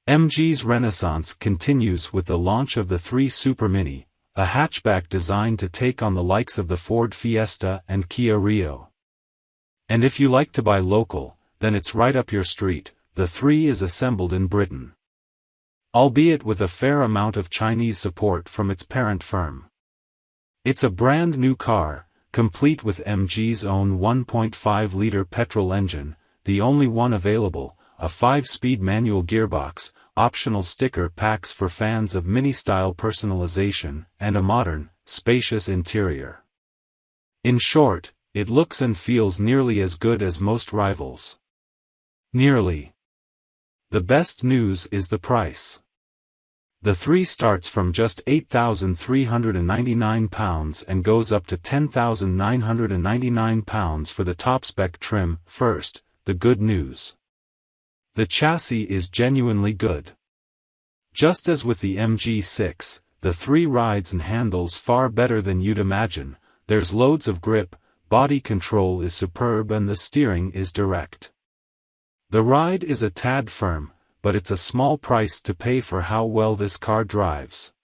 MG's renaissance continues with the launch of the 3 Super Mini, a hatchback designed to take on the likes of the Ford Fiesta and Kia Rio. And if you like to buy local, then it's right up your street. The 3 is assembled in Britain, albeit with a fair amount of Chinese support from its parent firm. It's a brand new car, complete with MG's own 1.5-liter petrol engine, the only one available, a 5-speed manual gearbox, optional sticker packs for fans of Mini-style personalization, and a modern, spacious interior. In short, it looks and feels nearly as good as most rivals. Nearly. The best news is the price. The 3 starts from just £8,399 and goes up to £10,999 for the top-spec trim. First, the good news. The chassis is genuinely good. Just as with the MG6, the 3 rides and handles far better than you'd imagine. There's loads of grip, body control is superb and the steering is direct. The ride is a tad firm, but it's a small price to pay for how well this car drives.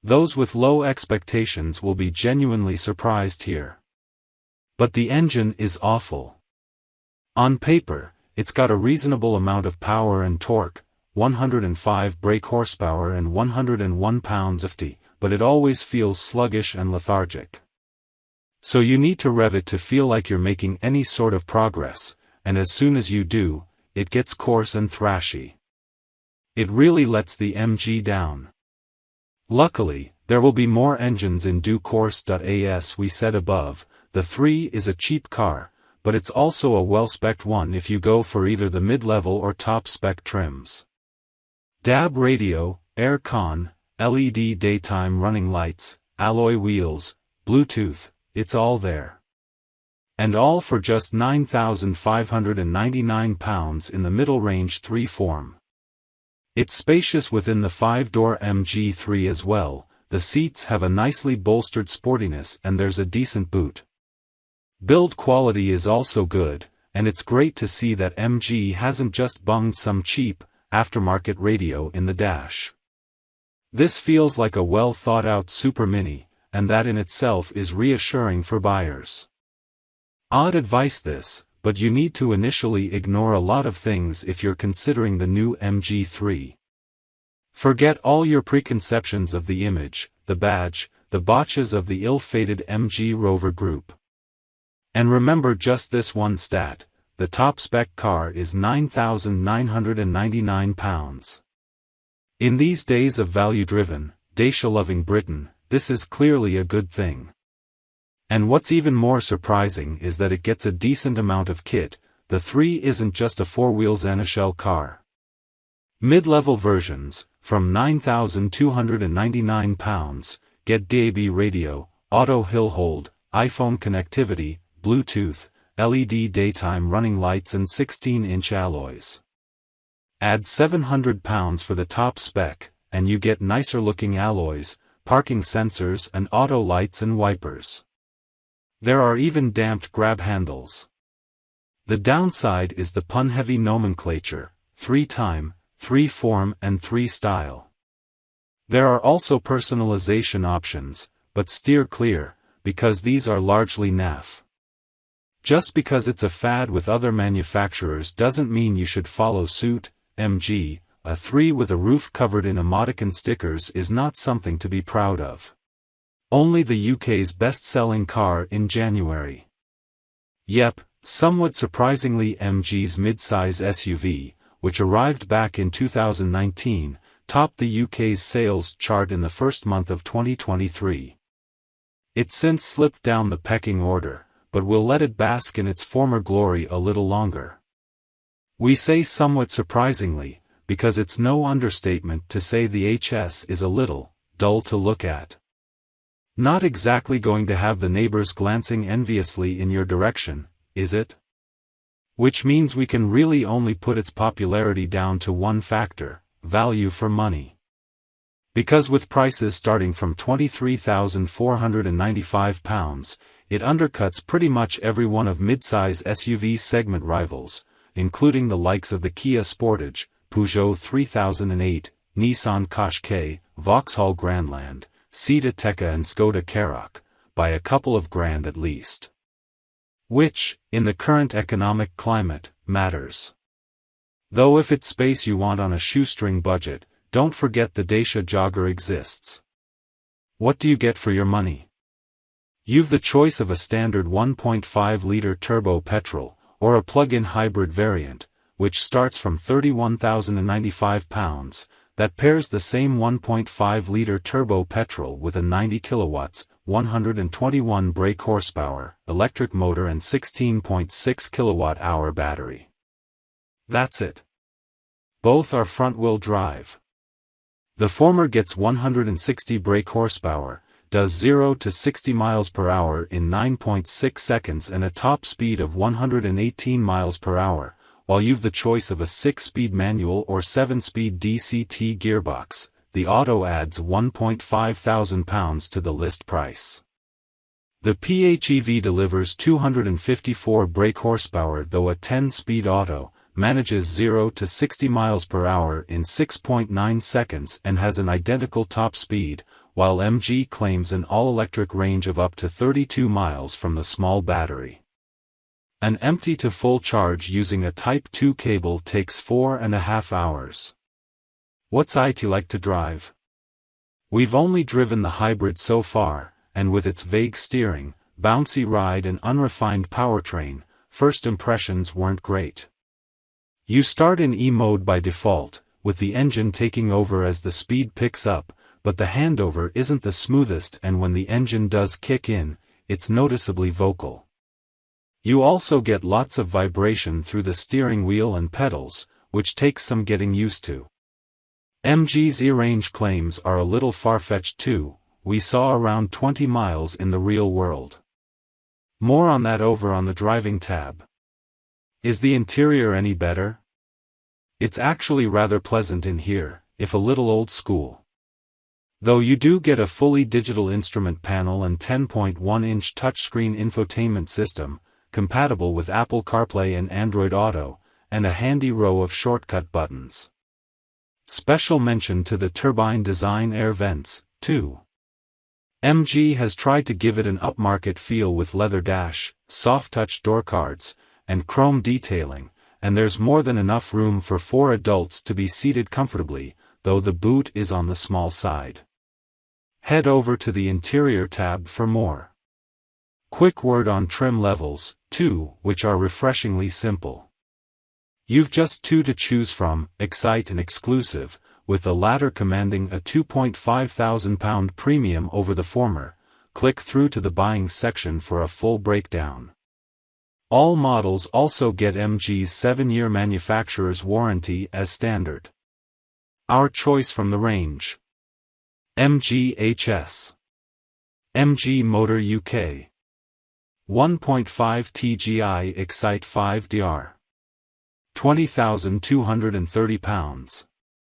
Those with low expectations will be genuinely surprised here. But the engine is awful. On paper, it's got a reasonable amount of power and torque, 105 brake horsepower and 101 pounds-ft, but it always feels sluggish and lethargic. So you need to rev it to feel like you're making any sort of progress, and as soon as you do, it gets coarse and thrashy. It really lets the MG down. Luckily, there will be more engines in due course. As we said above, the 3 is a cheap car, but it's also a well-spec'd one if you go for either the mid-level or top-spec trims. DAB radio, air con, LED daytime running lights, alloy wheels, Bluetooth, it's all there. And all for just £9,599 in the middle-range 3 form. It's spacious within the 5-door MG3 as well, the seats have a nicely bolstered sportiness and there's a decent boot. Build quality is also good, and it's great to see that MG hasn't just bunged some cheap, aftermarket radio in the dash. This feels like a well-thought-out Super Mini, and that in itself is reassuring for buyers. Odd advice this, but you need to initially ignore a lot of things if you're considering the new MG3. Forget all your preconceptions of the image, the badge, the botches of the ill-fated MG Rover Group. And remember just this one stat, the top-spec car is £9,999. In these days of value-driven, Dacia-loving Britain, this is clearly a good thing. And what's even more surprising is that it gets a decent amount of kit. The 3 isn't just a 4-wheels and a shell car. Mid-level versions, from £9,299, get DAB radio, auto hill hold, iPhone connectivity, Bluetooth, LED daytime running lights and 16-inch alloys. Add £700 for the top spec, and you get nicer-looking alloys, parking sensors and auto lights and wipers. There are even damped grab handles. The downside is the pun-heavy nomenclature, 3-time, 3-form and 3-style. There are also personalization options, but steer clear, because these are largely naff. Just because it's a fad with other manufacturers doesn't mean you should follow suit. MG, a 3 with a roof covered in emoticon stickers is not something to be proud of. Only the UK's best-selling car in January. Yep, somewhat surprisingly MG's mid-size SUV, which arrived back in 2019, topped the UK's sales chart in the first month of 2023. It's since slipped down the pecking order, but we'll let it bask in its former glory a little longer. We say somewhat surprisingly, because it's no understatement to say the HS is a little dull to look at. Not exactly going to have the neighbors glancing enviously in your direction, is it? Which means we can really only put its popularity down to one factor, value for money. Because with prices starting from £23,495, it undercuts pretty much every one of mid-size SUV segment rivals, including the likes of the Kia Sportage, Peugeot 3008, Nissan Qashqai, Vauxhall Grandland, Seat Ateca and Skoda Karoq, by a couple of grand at least. Which, in the current economic climate, matters. Though if it's space you want on a shoestring budget, don't forget the Dacia Jogger exists. What do you get for your money? You've the choice of a standard 1.5-liter turbo petrol, or a plug-in hybrid variant, which starts from £31,095, that pairs the same 1.5-liter turbo petrol with a 90 kilowatts, 121 brake horsepower, electric motor and 16.6 kilowatt-hour battery. That's it. Both are front-wheel drive. The former gets 160 brake horsepower, does 0 to 60 miles per hour in 9.6 seconds and a top speed of 118 miles per hour, while you've the choice of a 6-speed manual or 7-speed DCT gearbox. The auto adds £1,500 to the list price. The PHEV delivers 254 brake horsepower, though a 10-speed auto manages 0 to 60 miles per hour in 6.9 seconds and has an identical top speed, while MG claims an all-electric range of up to 32 miles from the small battery. An empty to full charge using a Type 2 cable takes 4.5 hours. What's it like to drive? We've only driven the hybrid so far, and with its vague steering, bouncy ride and unrefined powertrain, first impressions weren't great. You start in E-mode by default, with the engine taking over as the speed picks up, but the handover isn't the smoothest, and when the engine does kick in, it's noticeably vocal. You also get lots of vibration through the steering wheel and pedals, which takes some getting used to. MG's E-range claims are a little far-fetched too. We saw around 20 miles in the real world. More on that over on the driving tab. Is the interior any better? It's actually rather pleasant in here, if a little old school. Though you do get a fully digital instrument panel and 10.1-inch touchscreen infotainment system, compatible with Apple CarPlay and Android Auto, and a handy row of shortcut buttons. Special mention to the turbine design air vents, too. MG has tried to give it an upmarket feel with leather dash, soft-touch door cards, and chrome detailing, and there's more than enough room for 4 adults to be seated comfortably, though the boot is on the small side. Head over to the interior tab for more. Quick word on trim levels, too, which are refreshingly simple. You've just 2 to choose from, Excite and Exclusive, with the latter commanding a £2,500 premium over the former. Click through to the buying section for a full breakdown. All models also get MG's 7-year manufacturer's warranty as standard. Our choice from the range. MG HS. MG Motor UK. 1.5 TGI Excite 5DR. £20,230.